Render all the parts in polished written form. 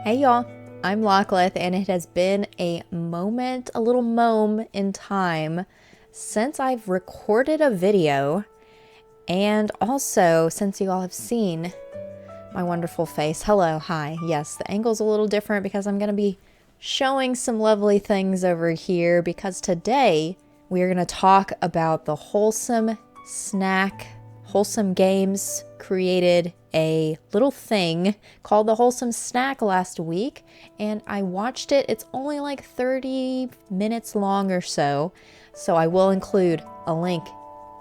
Hey y'all, I'm Lachlan, and it has been a little mom in time since I've recorded a video, and also since you all have seen my wonderful face. Hello, hi. Yes, the angle's a little different because I'm going to be showing some lovely things over here because today we are going to talk about the Wholesome Snack. Wholesome Games created a little thing called the Wholesome Snack last week, and I watched it. It's only like 30 minutes long or so, so I will include a link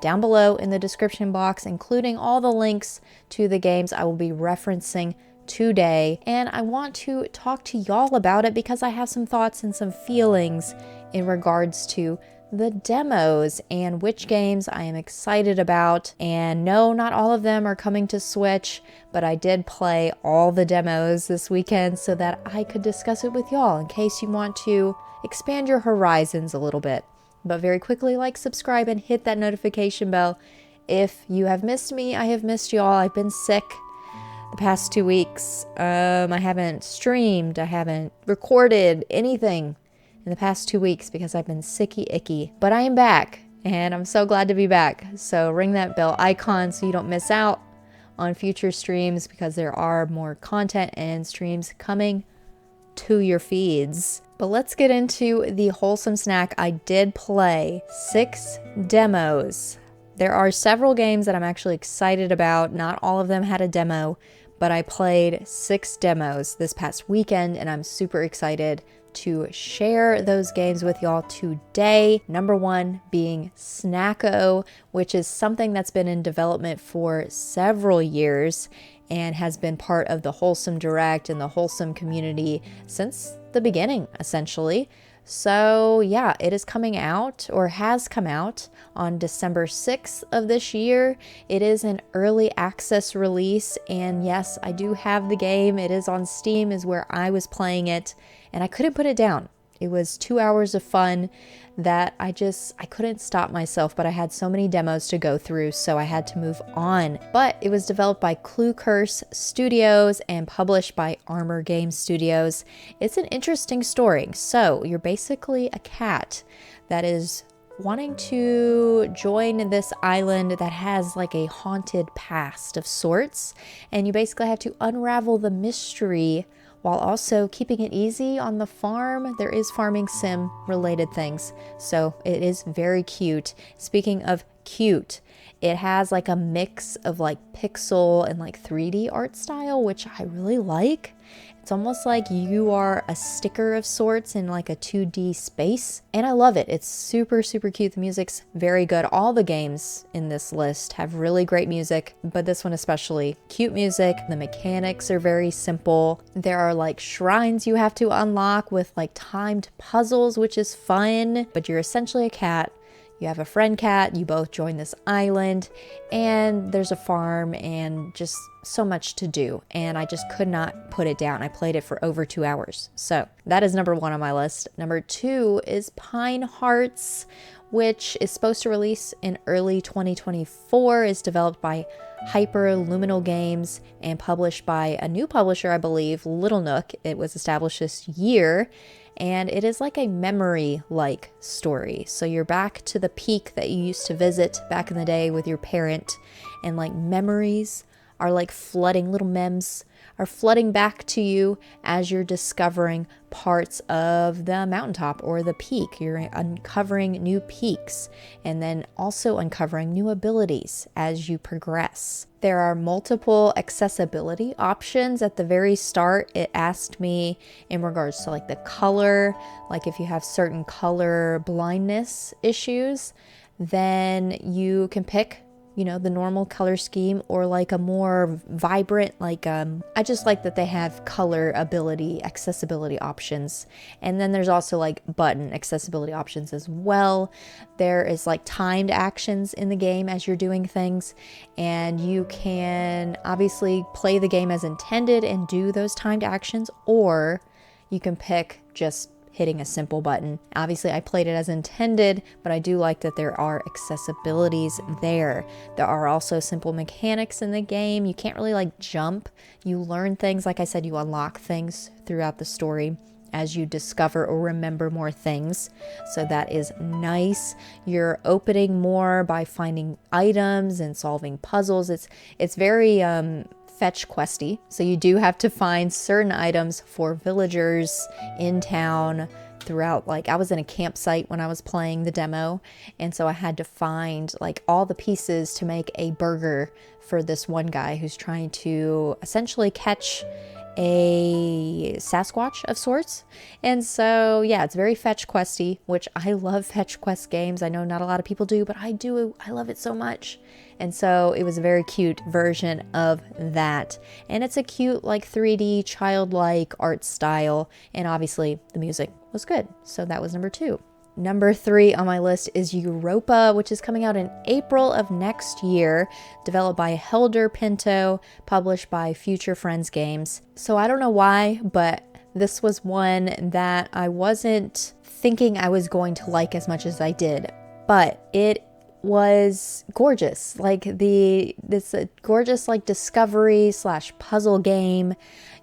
down below in the description box, including all the links to the games I will be referencing today. And I want to talk to y'all about it because I have some thoughts and some feelings in regards to the demos and which games I am excited about. And no, not all of them are coming to Switch, but I did play all the demos this weekend so that I could discuss it with y'all in case you want to expand your horizons a little bit. But very quickly, like, subscribe, and hit that notification bell. If you have missed me, I have missed y'all. I've been sick the past 2 weeks. I haven't streamed, I haven't recorded anything in the past 2 weeks because I've been sicky icky. But I am back, and I'm so glad to be back. So ring that bell icon so you don't miss out on future streams, because there are more content and streams coming to your feeds. But let's get into the Wholesome Snack. I did play 6 demos. There are several games that I'm actually excited about. Not all of them had a demo, but I played 6 demos this past weekend, and I'm super excited to share those games with y'all today. Number 1 being Snacko, which is something that's been in development for several years and has been part of the Wholesome Direct and the Wholesome community since the beginning, essentially. So yeah, it is coming out, or has come out, on December 6th of this year. It is an early access release, and yes, I do have the game. It is on Steam, is where I was playing it, and I couldn't put it down. It was 2 hours of fun that I couldn't stop myself, but I had so many demos to go through, so I had to move on. But it was developed by Clue Curse Studios and published by Armor Game Studios. It's an interesting story. So you're basically a cat that is wanting to join this island that has like a haunted past of sorts, and you basically have to unravel the mystery while also keeping it easy on the farm. There is farming sim related things, so it is very cute. Speaking of cute, it has like a mix of like pixel and like 3D art style, which I really like. It's almost like you are a sticker of sorts in like a 2D space, and I love it. It's super, super cute. The music's very good. All the games in this list have really great music, but this one especially. Cute music. The mechanics are very simple. There are like shrines you have to unlock with like timed puzzles, which is fun, but you're essentially a cat. You have a friend cat, you both join this island, and there's a farm and just so much to do. And I just could not put it down. I played it for over 2 hours. So that is number 1 on my list. Number 2 is Pine Hearts, which is supposed to release in early 2024, is developed by Hyperluminal Games and published by a new publisher, I believe, Little Nook. It was established this year, and it is like a memory-like story. So you're back to the peak that you used to visit back in the day with your parent, and like memories are like flooding, little memes are flooding back to you as you're discovering parts of the mountaintop or the peak. You're uncovering new peaks and then also uncovering new abilities as you progress. There are multiple accessibility options. At the very start, it asked me in regards to like the color, like if you have certain color blindness issues, then you can pick, you know, the normal color scheme or like a more vibrant, like I just like that they have color ability accessibility options. And then there's also like button accessibility options as well. There is like timed actions in the game as you're doing things, and you can obviously play the game as intended and do those timed actions, or you can pick just hitting a simple button. Obviously, I played it as intended, but I do like that there are accessibilities there. There are also simple mechanics in the game. You can't really like jump. You learn things. Like I said, you unlock things throughout the story as you discover or remember more things. So that is nice. You're opening more by finding items and solving puzzles. It's very fetch questy. So you do have to find certain items for villagers in town throughout. Like, I was in a campsite when I was playing the demo, and so I had to find like all the pieces to make a burger for this one guy who's trying to essentially catch a Sasquatch of sorts. And so yeah, it's very fetch questy, which I love fetch quest games. I know not a lot of people do, but I do. I love it so much. And so it was a very cute version of that. And it's a cute like 3D childlike art style, and obviously the music was good. So that was number 2. Number 3 on my list is Europa, which is coming out in April of next year, developed by Helder Pinto, published by Future Friends Games. So I don't know why, but this was one that I wasn't thinking I was going to like as much as I did, but it was gorgeous. Like this gorgeous like discovery / puzzle game.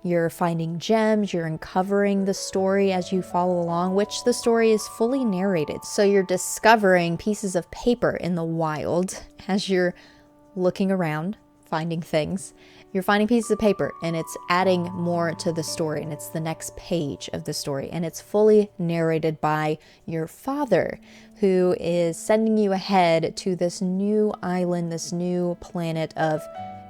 You're finding gems, you're uncovering the story as you follow along, which the story is fully narrated. So you're discovering pieces of paper in the wild as you're looking around, finding things. You're finding pieces of paper, and it's adding more to the story, and it's the next page of the story, and it's fully narrated by your father, who is sending you ahead to this new island, this new planet of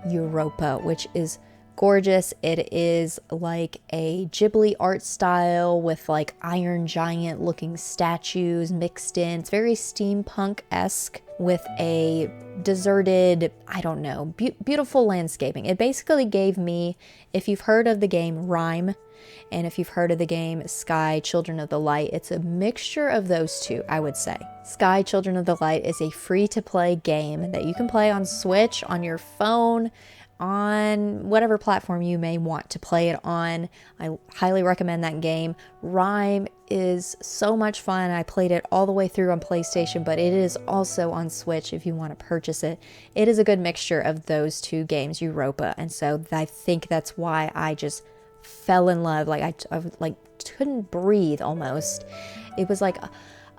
Europa, which is gorgeous. It is like a Ghibli art style with like Iron Giant looking statues mixed in. It's very steampunk-esque with a deserted, I don't know, beautiful landscaping. It basically gave me, if you've heard of the game Rime, and if you've heard of the game Sky Children of the Light, it's a mixture of those two, I would say. Sky Children of the Light is a free-to-play game that you can play on Switch, on your phone, on whatever platform you may want to play it on. I highly recommend that game. Rime is so much fun. I played it all the way through on PlayStation, but it is also on Switch if you want to purchase it. It is a good mixture of those two games, Europa, and so I think that's why I just fell in love. Like I like couldn't breathe almost. It was like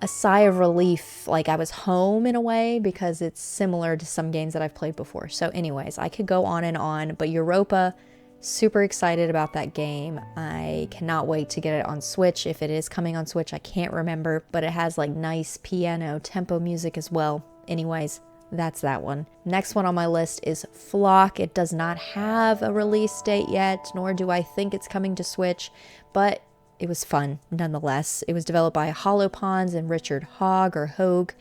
a sigh of relief, like I was home in a way, because it's similar to some games that I've played before. So anyways, I could go on and on, but Europa, super excited about that game. I cannot wait to get it on Switch. If it is coming on Switch, I can't remember, but it has like nice piano tempo music as well. Anyways, that's that one. Next one on my list is Flock. It does not have a release date yet, nor do I think it's coming to Switch, but it was fun nonetheless. It was developed by Hollow Ponds and Richard Hogue,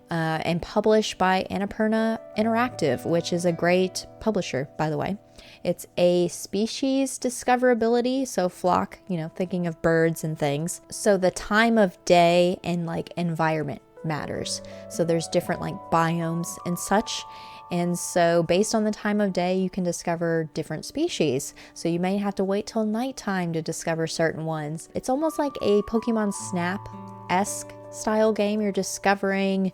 and published by Annapurna Interactive, which is a great publisher, by the way. It's a species discoverability, so flock, thinking of birds and things. So the time of day and like environment matters. So there's different like biomes and such. And so based on the time of day, you can discover different species. So you may have to wait till nighttime to discover certain ones. It's almost like a Pokemon Snap-esque style game. You're discovering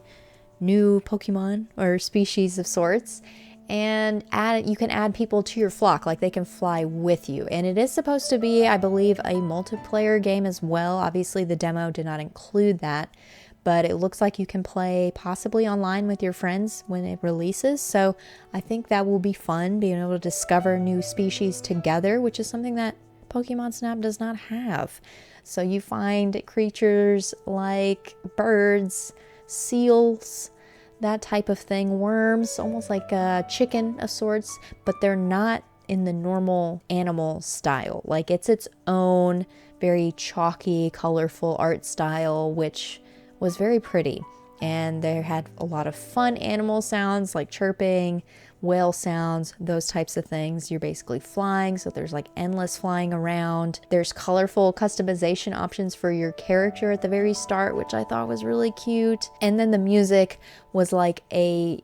new Pokemon or species of sorts. And you can add people to your flock, like they can fly with you. And it is supposed to be, I believe, a multiplayer game as well. Obviously, the demo did not include that, but it looks like you can play possibly online with your friends when it releases. So I think that will be fun, being able to discover new species together, which is something that Pokemon Snap does not have. So you find creatures like birds, seals, that type of thing, worms, almost like a chicken of sorts, but they're not in the normal animal style. Like it's its own very chalky, colorful art style, which was very pretty. And they had a lot of fun animal sounds like chirping, whale sounds, those types of things. You're basically flying, so there's like endless flying around. There's colorful customization options for your character at the very start, which I thought was really cute. And then the music was like a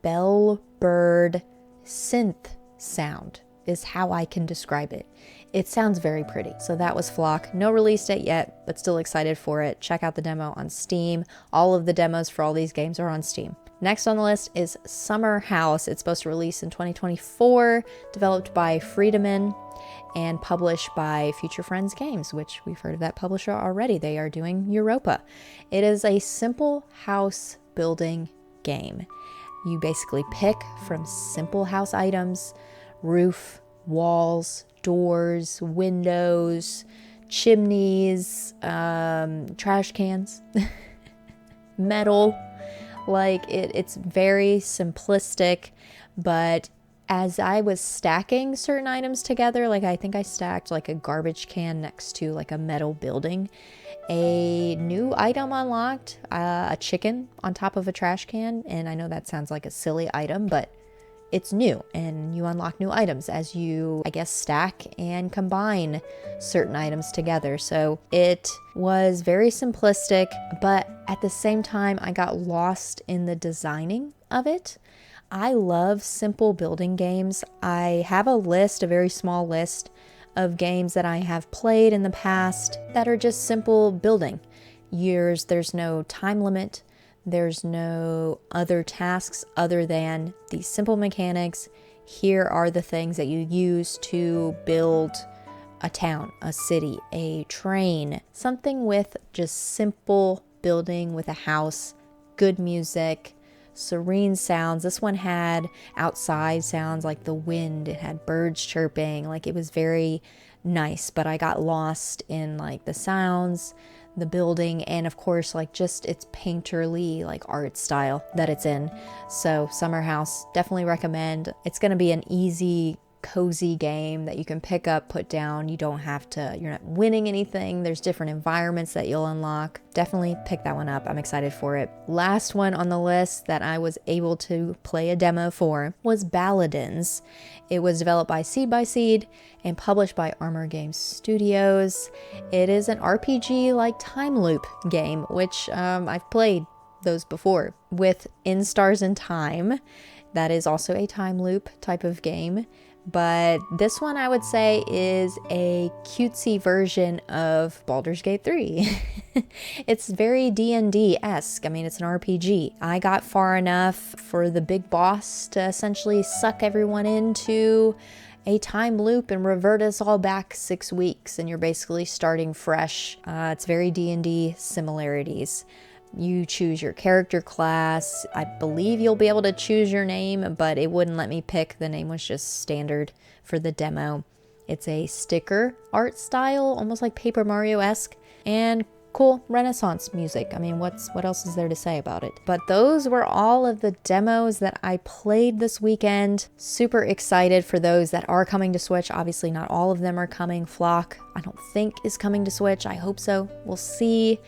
bell bird synth sound, is how I can describe it. it sounds very pretty. So that was Flock. No release date yet, but still excited for it. Check out the demo on Steam. All of the demos for all these games are on Steam. Next on the list is Summerhouse. It's supposed to release in 2024, developed by Friedemann and published by Future Friends Games, which we've heard of that publisher already. They are doing Europa. It is a simple house building game. You basically pick from simple house items: roof, walls, doors, windows, chimneys, trash cans, metal. Like it's very simplistic, but as I was stacking certain items together, like I think I stacked like a garbage can next to like a metal building, a new item unlocked, a chicken on top of a trash can. And I know that sounds like a silly item, but it's new, and you unlock new items as you, I guess, stack and combine certain items together. So it was very simplistic, but at the same time, I got lost in the designing of it. I love simple building games. I have a list, a very small list of games that I have played in the past that are just simple building. There's no time limit. There's no other tasks other than these simple mechanics. Here are the things that you use to build a town, a city, a train, something with just simple building with a house, good music, serene sounds. This one had outside sounds like the wind. It had birds chirping. Like it was very nice, but I got lost in like the sounds, the building, and of course like just its painterly like art style that it's in. So Summerhouse, definitely recommend. It's going to be an easy, cozy game that you can pick up, put down. You're not winning anything. There's different environments that you'll unlock. Definitely pick that one up. I'm excited for it. Last one on the list that I was able to play a demo for was Baladins. It was developed by Seed and published by Armor Games Studios. It is an RPG like time loop game, which I've played those before with In Stars and Time. That is also a time loop type of game. But this one I would say is a cutesy version of Baldur's Gate 3. It's very D&D-esque. I mean, it's an RPG. I got far enough for the big boss to essentially suck everyone into a time loop and revert us all back 6 weeks, and you're basically starting fresh. It's very D&D similarities. You choose your character class. I believe you'll be able to choose your name, but it wouldn't let me pick. The name was just standard for the demo. It's a sticker art style, almost like Paper Mario-esque, and cool Renaissance music. I mean, what else is there to say about it? But those were all of the demos that I played this weekend. Super excited for those that are coming to Switch. Obviously, not all of them are coming. Flock, I don't think is coming to Switch. I hope so. We'll see.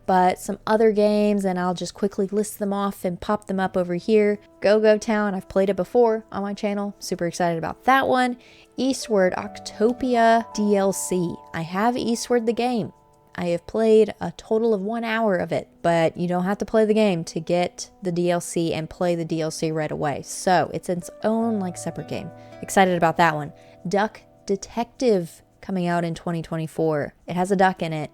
But some other games, and I'll just quickly list them off and pop them up over here. Go Town, I've played it before on my channel. Super excited about that one. Eastward Octopia DLC. I have Eastward the game. I have played a total of 1 hour of it, but you don't have to play the game to get the DLC and play the DLC right away. So it's its own like separate game. Excited about that one. Duck Detective coming out in 2024. It has a duck in it,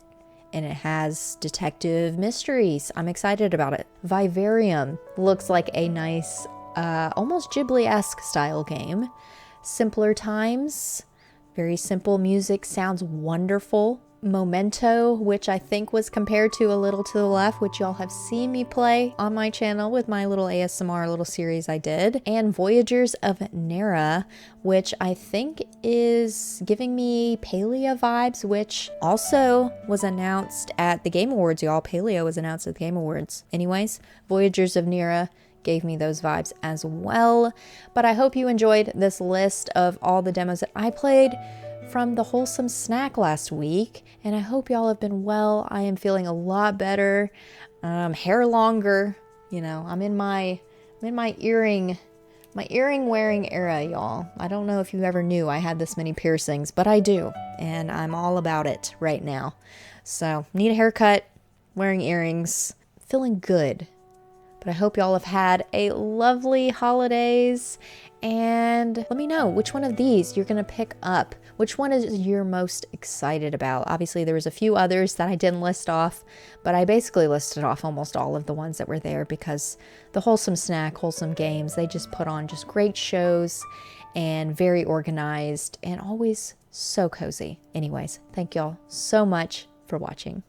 and it has detective mysteries. I'm excited about it. Vivarium looks like a nice, almost Ghibli-esque style game. Simpler Times, very simple music, sounds wonderful. Memento, which I think was compared to A Little to the Left, which y'all have seen me play on my channel with my little ASMR little series I did. And Voyagers of Nera, which I think is giving me Paleo vibes, which also was announced at the Game Awards, y'all. Paleo was announced at the Game Awards. Anyways, Voyagers of Nera gave me those vibes as well. But I hope you enjoyed this list of all the demos that I played from the Wholesome Snack last week, and I hope y'all have been well. I am feeling a lot better. Hair longer, you know. I'm in my earring wearing era, y'all. I don't know if you ever knew I had this many piercings, but I do, and I'm all about it right now. So need a haircut, wearing earrings, feeling good. But But I hope y'all have had a lovely holidays, and let me know which one of these you're gonna pick up. Which one is you're most excited about? Obviously, there was a few others that I didn't list off, but I basically listed off almost all of the ones that were there because the Wholesome Snack, Wholesome Games, they just put on just great shows and very organized and always so cozy. Anyways, thank y'all so much for watching.